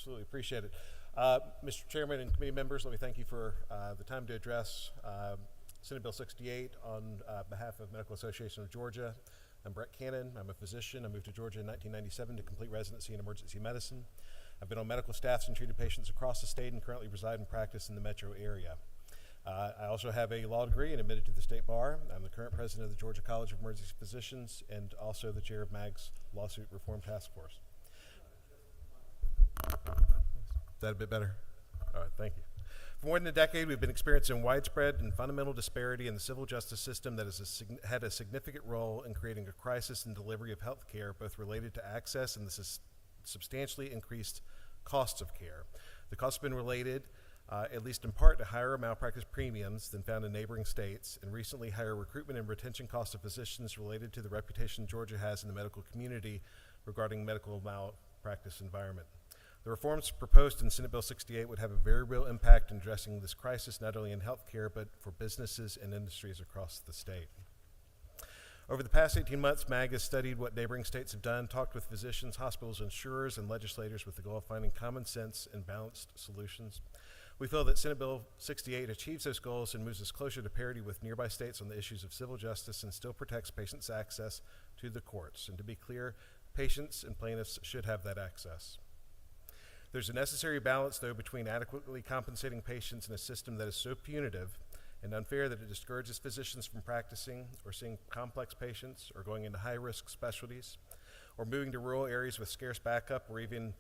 Absolutely, appreciate it. Mr. Chairman and committee members, let me thank you for the time to address Senate Bill 68 on behalf of Medical Association of Georgia. I'm Brett Cannon. I'm a physician. I moved to Georgia in 1997 to complete residency in emergency medicine. I've been on medical staffs and treated patients across the state and currently reside and practice in the metro area. I also have a law degree and admitted to the state bar. I'm the current president of the Georgia College of Emergency Physicians and also the chair of MAG's Lawsuit Reform Task Force. Is that a bit better? All right, thank you. For more than a decade, we've been experiencing widespread and fundamental disparity in the civil justice system that has had a significant role in creating a crisis in delivery of health care, both related to access and the substantially increased costs of care. The costs have been related, at least in part, to higher malpractice premiums than found in neighboring states, and recently higher recruitment and retention costs of physicians related to the reputation Georgia has in the medical community regarding medical malpractice environment. The reforms proposed in Senate Bill 68 would have a very real impact in addressing this crisis, not only in healthcare, but for businesses and industries across the state. Over the past 18 months, MAG has studied what neighboring states have done, talked with physicians, hospitals, insurers, and legislators with the goal of finding common sense and balanced solutions. We feel that Senate Bill 68 achieves those goals and moves us closer to parity with nearby states on the issues of civil justice and still protects patients' access to the courts. And to be clear, patients and plaintiffs should have that access. There's a necessary balance, though, between adequately compensating patients in a system that is so punitive and unfair that it discourages physicians from practicing or seeing complex patients or going into high-risk specialties or moving to rural areas with scarce backup or even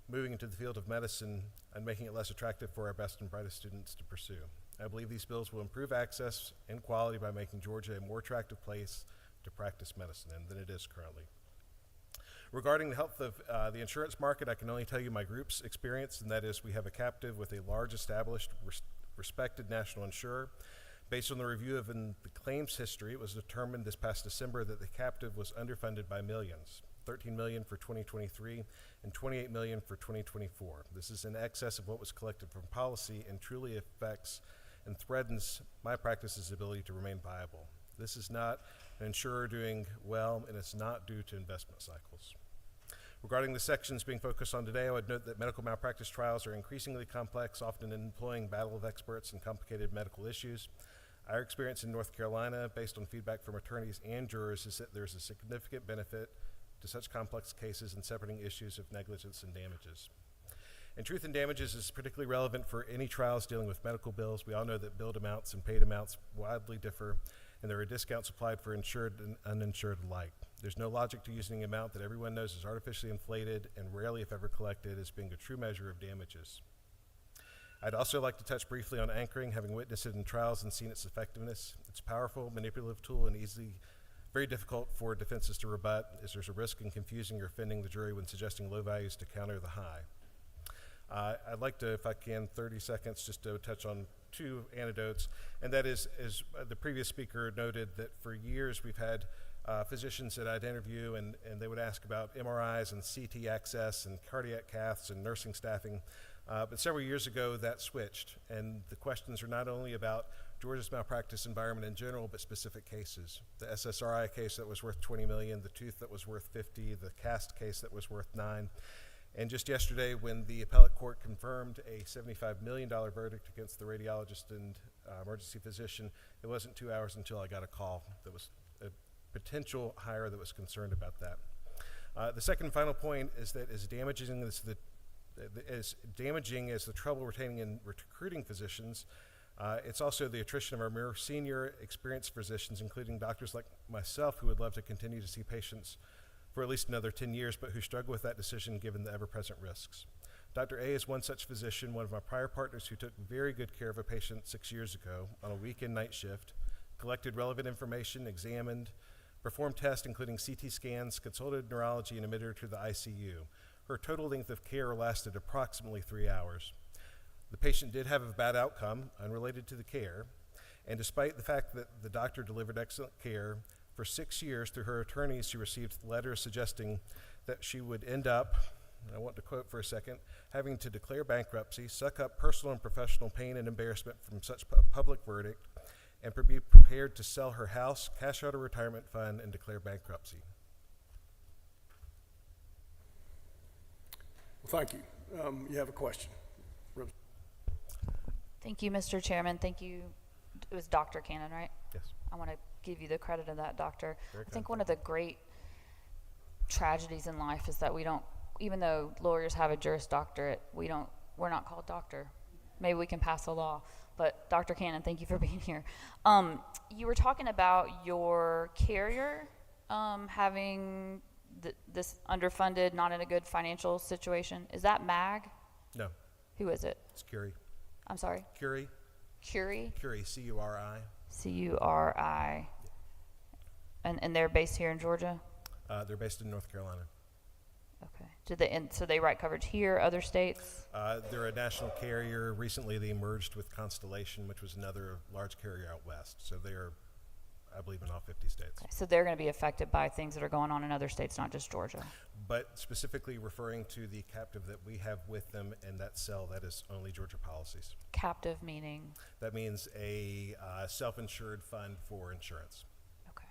moving into the field of medicine and making it less attractive for our best and brightest students to pursue. I believe these bills will improve access and quality by making Georgia a more attractive place to practice medicine than it is currently. Regarding the health of the insurance market, I can only tell you my group's experience, and that is we have a captive with a large established, respected national insurer. Based on the review of the claims history, it was determined this past December that the captive was underfunded by millions, $13 million for 2023 and $28 million for 2024. This is in excess of what was collected from policy and truly affects and threatens my practice's ability to remain viable. This is not an insurer doing well, and it's not due to investment cycles. Regarding the sections being focused on today, I would note that medical malpractice trials are increasingly complex, often employing battle of experts and complicated medical issues. Our experience in North Carolina, based on feedback from attorneys and jurors, is that there's a significant benefit to such complex cases in separating issues of negligence and damages. And truth and damages is particularly relevant for any trials dealing with medical bills. We all know that billed amounts and paid amounts widely differ, and there are discounts applied for insured and uninsured alike. There's no logic to using an amount that everyone knows is artificially inflated and rarely, if ever, collected as being a true measure of damages. I'd also like to touch briefly on anchoring, having witnessed it in trials and seen its effectiveness. It's a powerful, manipulative tool and very difficult for defenses to rebut, as there's a risk in confusing or offending the jury when suggesting low values to counter the high. I'd like to, if I can, 30 seconds just to touch on two anecdotes, and that is, as the previous speaker noted, that for years we've had physicians that I'd interview and they would ask about MRIs and CT access and cardiac caths and nursing staffing, but several years ago that switched, and the questions are not only about Georgia's malpractice environment in general, but specific cases. The SSRI case that was worth $20 million, the tooth that was worth $50, the cast case that was worth $9. And just yesterday, when the appellate court confirmed a $75 million verdict against the radiologist and emergency physician, it wasn't 2 hours until I got a call that was a potential hire that was concerned about that. The second and final point is that as damaging as the trouble retaining and recruiting physicians, it's also the attrition of our more senior, experienced physicians, including doctors like myself, who would love to continue to see patients for at least another 10 years, but who struggle with that decision given the ever-present risks. Dr. A is one such physician, one of my prior partners who took very good care of a patient 6 years ago on a weekend night shift, collected relevant information, examined, performed tests including CT scans, consulted neurology, and admitted her to the ICU. Her total length of care lasted approximately 3 hours. The patient did have a bad outcome unrelated to the care, and despite the fact that the doctor delivered excellent care, for 6 years, through her attorneys, she received letters suggesting that she would end up, I want to quote for a second, having to declare bankruptcy, suck up personal and professional pain and embarrassment from such a public verdict, and be prepared to sell her house, cash out a retirement fund, and declare bankruptcy. Well, thank you. You have a question. Thank you, Mr. Chairman. Thank you. It was Dr. Cannon, right? Yes. I want to give you the credit of that, Doctor. Very I think kind. one of the great tragedies in life is that we don't, even though lawyers have a Juris Doctorate, we're not called doctor. Maybe we can pass a law. But Dr. Cannon, thank you for being here. You were talking about your carrier having this underfunded, not in a good financial situation. Is that MAG? No, Who is it? it's Curie. I'm sorry? Curie, Curie? Curi. C-U-R-I. And they're based here in Georgia? They're based in North Carolina. Okay. So they write coverage here, other states? They're a national carrier. Recently, they merged with Constellation, which was another large carrier out west. So they are, I believe, in all 50 states. Okay. So they're going to be affected by things that are going on in other states, not just Georgia. But specifically referring to the captive that we have with them and that cell, that is only Georgia policies. Captive meaning? That means a self-insured fund for insurance. Okay.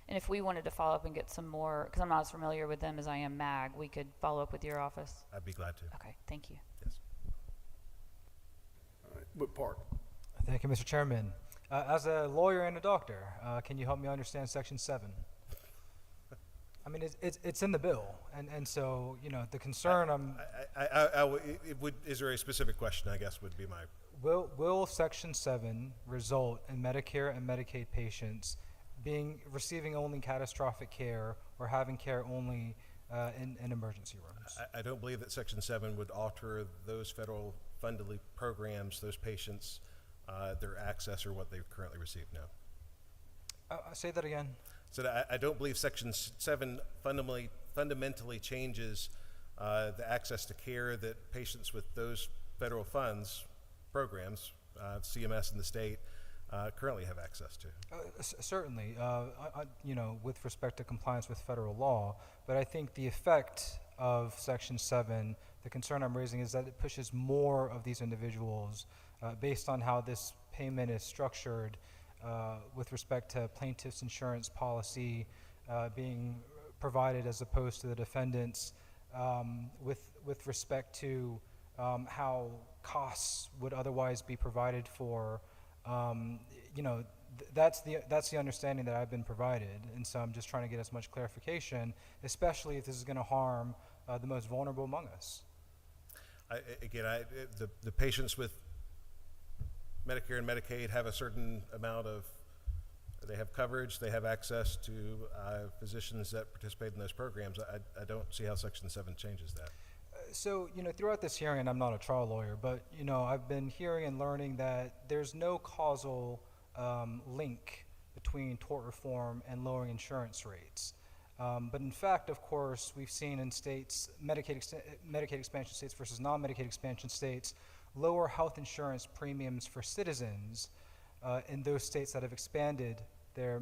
And if we wanted to follow up and get some more, because I'm not as familiar with them as I am MAG, we could follow up with your office? I'd be glad to. Okay. Thank you. Yes. All right, Whip Park. Thank you, Mr. Chairman. As a lawyer and a doctor, can you help me understand Section 7? I mean, it's in the bill, and so, you know, the concern Is there a specific question, I guess, would be my... Will Section 7 result in Medicare and Medicaid patients receiving only catastrophic care or having care only in emergency rooms? I don't believe that Section 7 would alter those federal funded programs, those patients, their access or what they currently receive now. Say that again. So I don't believe Section 7 fundamentally changes the access to care that patients with those federal funds, programs, CMS and the state, currently have access to. Certainly, you know, with respect to compliance with federal law, but I think the effect of Section 7, the concern I'm raising is that it pushes more of these individuals based on how this payment is structured with respect to plaintiff's insurance policy being provided as opposed to the defendants, with respect to how costs would otherwise be provided for. You know, that's the understanding that I've been provided, and so I'm just trying to get as much clarification, especially if this is going to harm the most vulnerable among us. The patients with Medicare and Medicaid have a certain amount of, they have coverage, they have access to physicians that participate in those programs. I don't see how Section 7 changes that. So, you know, throughout this hearing, I'm not a trial lawyer, but, you know, I've been hearing and learning that there's no causal link between tort reform and lowering insurance rates. But in fact, of course, we've seen in states, Medicaid expansion states versus non-Medicaid expansion states, lower health insurance premiums for citizens in those states that have expanded their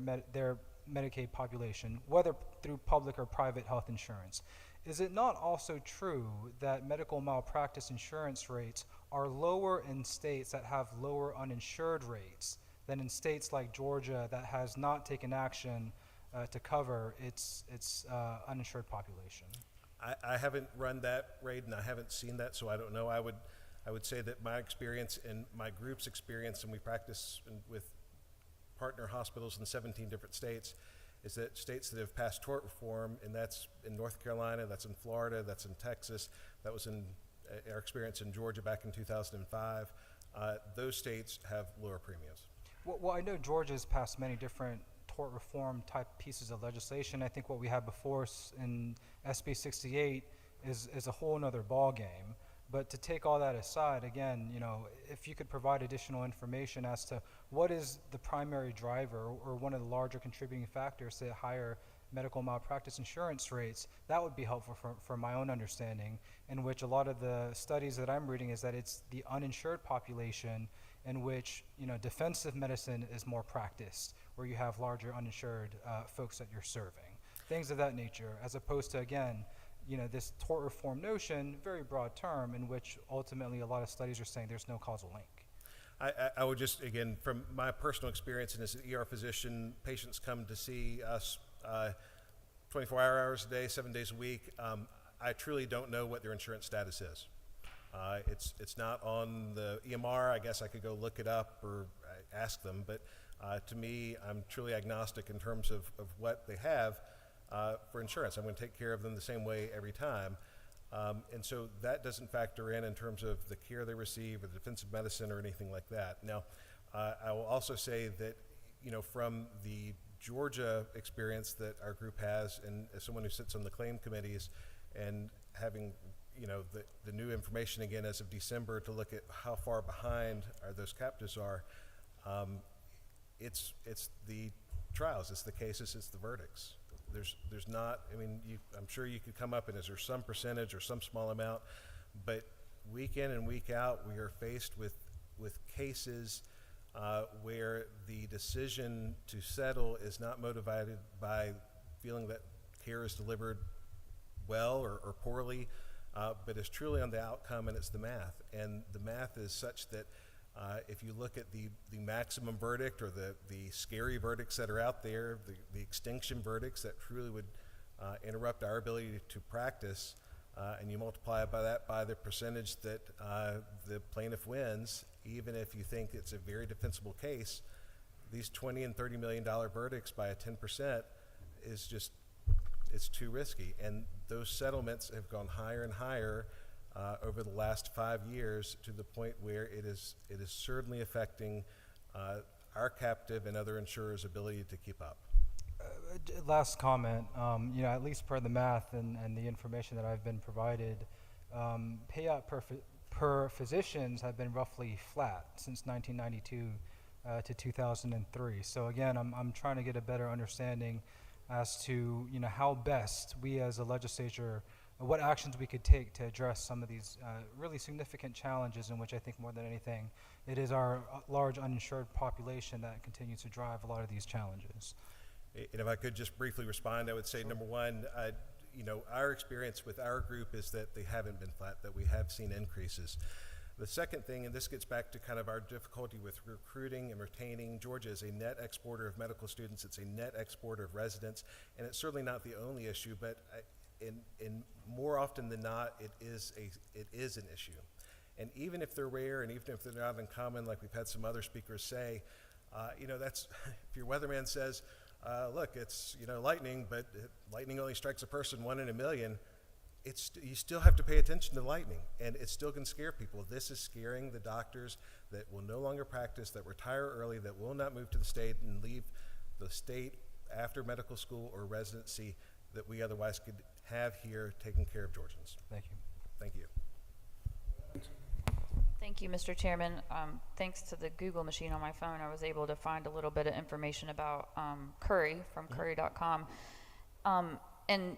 Medicaid population, whether through public or private health insurance. Is it not also true that medical malpractice insurance rates are lower in states that have lower uninsured rates than in states like Georgia that has not taken action to cover its uninsured population? I haven't run that raid and I haven't seen that, so I don't know. I would say that my experience and my group's experience, and we practice with partner hospitals in 17 different states, is that states that have passed tort reform, and that's in North Carolina, that's in Florida, that's in Texas, that was in our experience in Georgia back in 2005, those states have lower premiums. Well, I know Georgia's passed many different tort reform type pieces of legislation. I think what we have before us in SB 68 is a whole other ball game. But to take all that aside, again, you know, if you could provide additional information as to what is the primary driver or one of the larger contributing factors to higher medical malpractice insurance rates, that would be helpful for my own understanding, in which a lot of the studies that I'm reading is that it's the uninsured population in which, you know, defensive medicine is more practiced, where you have larger uninsured folks that you're serving. Things of that nature, as opposed to, again, you know, this tort reform notion, very broad term, in which ultimately a lot of studies are saying there's no causal link. I would just, again, from my personal experience, and as an ER physician, patients come to see us 24 hours a day, 7 days a week. I truly don't know what their insurance status is. It's not on the EMR. I guess I could go look it up or ask them, but to me, I'm truly agnostic in terms of what they have for insurance. I'm going to take care of them the same way every time. And so that doesn't factor in terms of the care they receive or the defensive medicine or anything like that. Now, I will also say that, from the Georgia experience that our group has, and as someone who sits on the claim committees and having the new information again as of December to look at how far behind those captives are, it's the trials, it's the cases, it's the verdicts. There's not, I'm sure you could come up and is there some percentage or some small amount, but week in and week out we are faced with cases where the decision to settle is not motivated by feeling that care is delivered well or poorly, but it's truly on the outcome, and it's the math. And the math is such that if you look at the maximum verdict or the scary verdicts that are out there, the extinction verdicts that truly would interrupt our ability to practice, and you multiply by the percentage that the plaintiff wins, even if you think it's a very defensible case, these $20 and $30 million verdicts by a 10% is just, it's too risky. And those settlements have gone higher and higher over the last 5 years to the point where it is certainly affecting our captive and other insurers' ability to keep up. Last comment, at least per the math and the information that I've been provided, payout per physicians have been roughly flat since 1992 to 2003. So again, I'm trying to get a better understanding as to how best we as a legislature, what actions we could take to address some of these really significant challenges, in which I think more than anything, it is our large uninsured population that continues to drive a lot of these challenges. And if I could just briefly respond, I would say, number one, our experience with our group is that they haven't been flat, that we have seen increases. The second thing, and this gets back to kind of our difficulty with recruiting and retaining, Georgia is a net exporter of medical students, it's a net exporter of residents, and it's certainly not the only issue, but in more often than not, it is an issue. And even if they're rare, and even if they're not uncommon, like we've had some other speakers say, that's, if your weatherman says, look, it's lightning, but lightning only strikes a person 1 in a million. You still have to pay attention to lightning, and it still can scare people. This is scaring the doctors that will no longer practice, that retire early, that will not move to the state and leave the state after medical school or residency that we otherwise could have here taking care of Georgians. Thank you. Thank you. Thank you, Mr. Chairman. Thanks to the Google machine on my phone, I was able to find a little bit of information about Curry from curry.com. And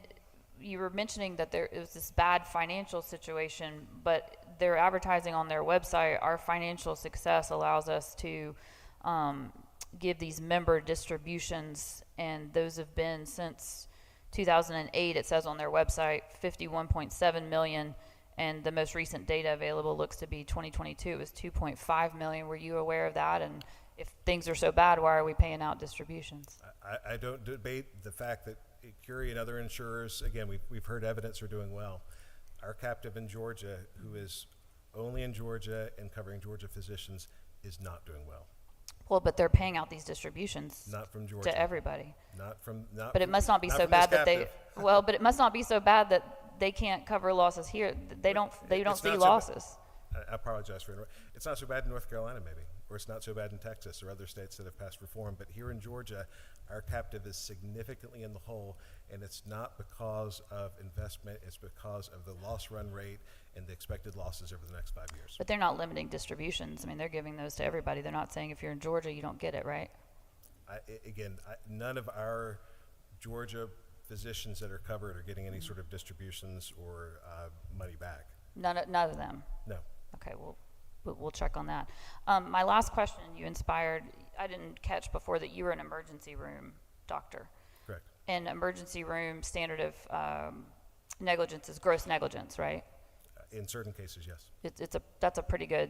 you were mentioning that it was this bad financial situation, but they're advertising on their website, our financial success allows us to give these member distributions, and those have been since 2008. It says on their website 51.7 million, and the most recent data available looks to be 2022. It was 2.5 million. Were you aware of that? And if things are so bad, why are we paying out distributions? I don't debate the fact that Curie and other insurers, again, we've heard evidence are doing well. Our captive in Georgia, who is only in Georgia and covering Georgia physicians, is not doing well. Well, but they're paying out these distributions Not from Georgia. to everybody. But it must not be so bad that they. Well, but it must not be so bad that they can't cover losses here. They don't see losses. I apologize for interrupting. It's not so bad in North Carolina, maybe, or it's not so bad in Texas or other states that have passed reform. But here in Georgia, our captive is significantly in the hole, and it's not because of investment. It's because of the loss run rate and the expected losses over the next 5 years. But they're not limiting distributions. I mean, they're giving those to everybody. They're not saying if you're in Georgia, you don't get it, right? None of our Georgia physicians that are covered are getting any sort of distributions or money back. None of them. No. Okay, we'll check on that. My last question, you inspired. I didn't catch before that you were an emergency room doctor. Correct. And emergency room standard of negligence is gross negligence, right? In certain cases, yes. That's a pretty good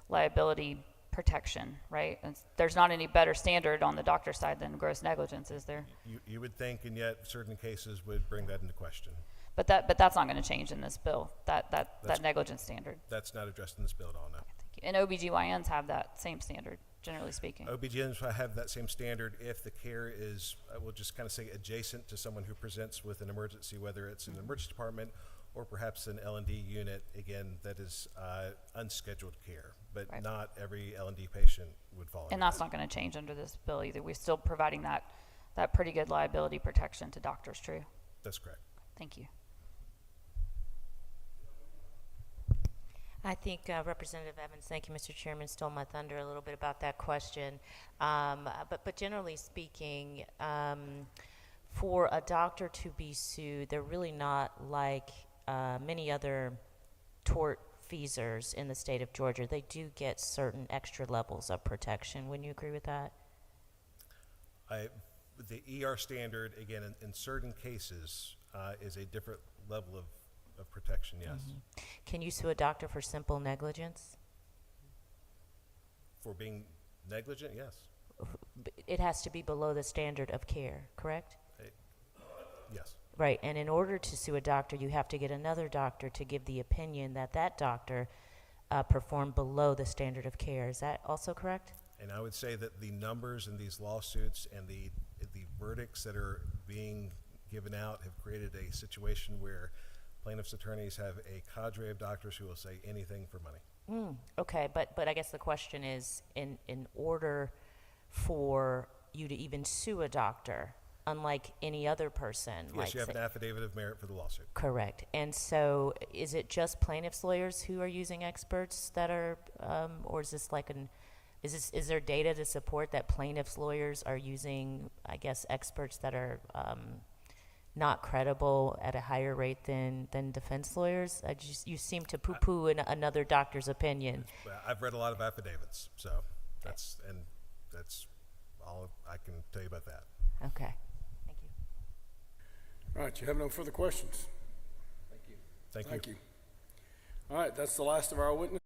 liability protection, right? And there's not any better standard on the doctor's side than gross negligence, is there? You would think, and yet certain cases would bring that into question. But that's not going to change in this bill, that negligence standard. That's not addressed in this bill at all, no. Thank you. And OBGYNs have that same standard, generally speaking. OBGYNs have that same standard if the care is, we'll just kind of say, adjacent to someone who presents with an emergency, whether it's in the emergency department or perhaps an L&D unit. Again, that is unscheduled care, but Right. not every L&D patient would fall And into that's that. not going to change under this bill either. We're still providing that pretty good liability protection to doctors, true? That's correct. Thank you. I think Representative Evans, thank you, Mr. Chairman, stole my thunder a little bit about that question. But generally speaking, for a doctor to be sued, they're really not like many other tort feasors in the state of Georgia. They do get certain extra levels of protection. Wouldn't you agree with that? The ER standard, again, in certain cases, is a different level of protection, yes. Mm-hmm. Can you sue a doctor for simple negligence? For being negligent, yes. It has to be below the standard of care, correct? Yes. Right, and in order to sue a doctor, you have to get another doctor to give the opinion that that doctor performed below the standard of care. Is that also correct? And I would say that the numbers in these lawsuits and the verdicts that are being given out have created a situation where plaintiffs' attorneys have a cadre of doctors who will say anything for money. Okay, but I guess the question is, in order for you to even sue a doctor, unlike any other person, Yes, like you have an affidavit of merit for the lawsuit. correct. And so, is it just plaintiffs' lawyers who are using experts that are, or is this like is there data to support that plaintiffs' lawyers are using, I guess, experts that are not credible at a higher rate than defense lawyers? You seem to poo-poo another doctor's opinion. Well, I've read a lot of affidavits, so that's all I can tell you about that. Okay, thank you. All right, you have no further questions? Thank you. Thank you. All right, that's the last of our witnesses.